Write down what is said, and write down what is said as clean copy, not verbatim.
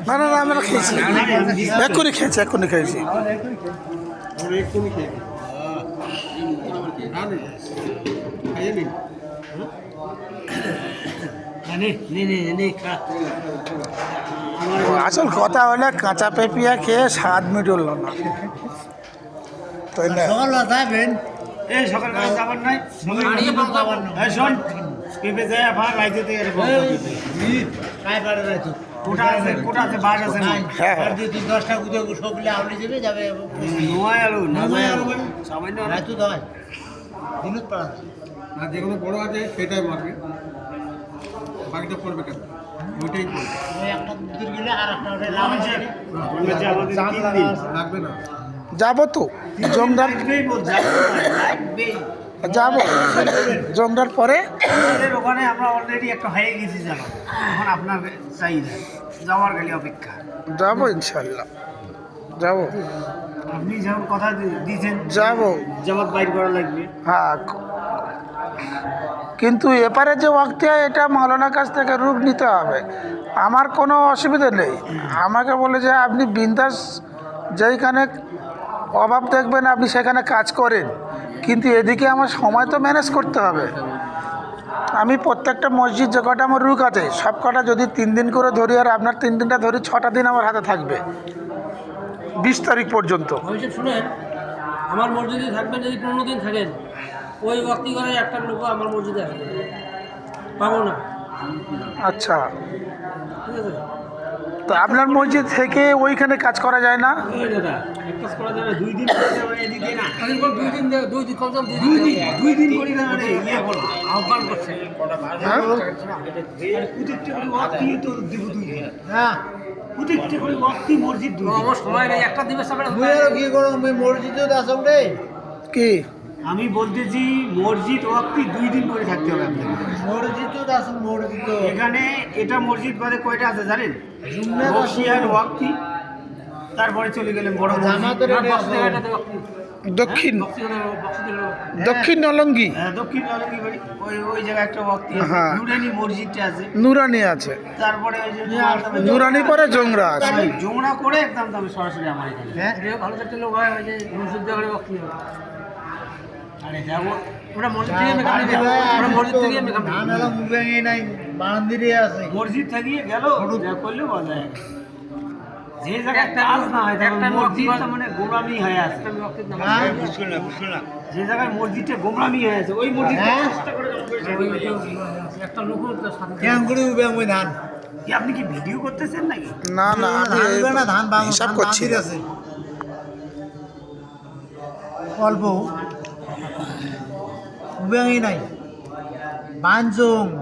না না না আমরা খেয়েছি, এক্ষুনি খেয়েছি। আসল কথা হলে কাঁচা পেঁপিয়া খেয়ে স্বাদ মিটল না, তাই না? সকালবেলা যাবার নাই, শোন পেঁপে যায় আবার রাইতে কোটা আছে বাস আছে না, হ্যাঁ 10টা গুঁজে সবগুলো আউলি দেবে যাবে নোয়াই আলু সামান্য রাইতু দয় দিনুত পাড়া আর যে কোনো বড় আছে সেটাই মারবে, বাকিটা পড়বে কেন? ওইটাই পড়বে, একটা দূর গেলে আর একটা লাগবে না। যাবো তো জমদার, যাবো জমদার পরে। আমাদের ওখানে আমরা অলরেডি একটা হয়ে গেছি জানো, এখন আপনার চাহিদা যাওয়ার গেলে অপেক্ষা। যাবো ইনশাল্লাহ, যাবো। আপনি যেমন কথা দিয়েছেন যাবো, জামাত বাইর করা লাগবে। হ্যাঁ কিন্তু এপারে যে ওয়াক্তি হয় এটা মাওলানার কাছ থেকে রূপ নিতে হবে, আমার কোনো অসুবিধা নেই। আমাকে বলে যে আপনি বিন্দাস যেইখানে অভাব দেখবেন আপনি সেখানে কাজ করেন, কিন্তু এদিকে আমার সময় তো ম্যানেজ করতে হবে। আমি প্রত্যেকটা মসজিদ যে কটা আমার রুক আছে সব কটা যদি 3 দিন করে ধরি আর আপনার 3 দিনটা ধরি, 6টা দিন আমার হাতে থাকবে 20 তারিখ পর্যন্ত। শুনেন, আমার মসজিদে থাকবেন যদি 15 দিন থাকেন, ওই ভক্তি করে একটা লোক আমার মসজিদে আসবে পাবো না। আচ্ছা, ঠিক আছে, তো আপনার মসজিদ থেকে ওইখানে কাজ করা যায় না? এই দাদা এক কাজ করা যাবে, 2 দিন এদিকে না, 2 দিন কম 2 দিন করি না রে, ইয়ে করো আহ্বান করছে। হ্যাঁ আর প্রত্যেকটা করে ওয়াক্তি তো দিব 2 দিন, হ্যাঁ প্রত্যেকটা করে ওয়াক্তি মসজিদ 2 দিন। আমার সময় নেই, একটা দিবস আমরা মুই আর কি করো মুই মসজিদে আসম রে কি আমি বলতেছি মসজিদ ওয়াক্তি 2 দিন করে থাকতে হবে আপনাকে। মসজিদে আসম মসজিদ এখানে এটা মসজিদ বাদে কয়টা আছে জানেন? জুম্মা বসিয়ার ওয়াক্তি, তারপরে চলে গেলেন বড় মসজিদ। জামাতের দক্ষিণ দক্ষিণ নলঙ্গি, হ্যাঁ, দক্ষিণ নালঙ্গি বাড়ি, ওই জায়গায় একটা ওয়াক্তি আছে। হ্যাঁ। নুরানি মসজিদটা আছে, নুরানি আছে, তারপরে ওই যে নুরানি পরে জংরা আছে। জোংড়া করে একদম দামে সরাসরি আমার এখানে। হ্যাঁ ভালো একটা লোক হয়, ওই যে মসজিদ জায়গায় ভক্তি হবে। আরে যাবো ওরা মসজিদ থেকে মেকাম নিবে, ওরা মসজিদ থেকে মেকাম নিবে। ধান এলা মুভেঙ্গে নাই বান্দিরে আছে মসজিদ থাকিয়ে গেল যা করলেও বলা যায়। যে জায়গায় কাজ না হয় একটা মসজিদটা মানে গোলামি হয়ে আছে। হ্যাঁ যে জায়গায় মসজিদটা গোলামি হয়ে আছে ওই মসজিদটা হ্যাঁ। চেষ্টা করে একটা লোক সাথে কেমন করে উবে মুই ধান কি আপনি কি ভিডিও করতেছেন নাকি? না না আমি ধান উবে না ধান বাং হিসাব করছি। আছে অল্প উবে নাই বাঞ্জং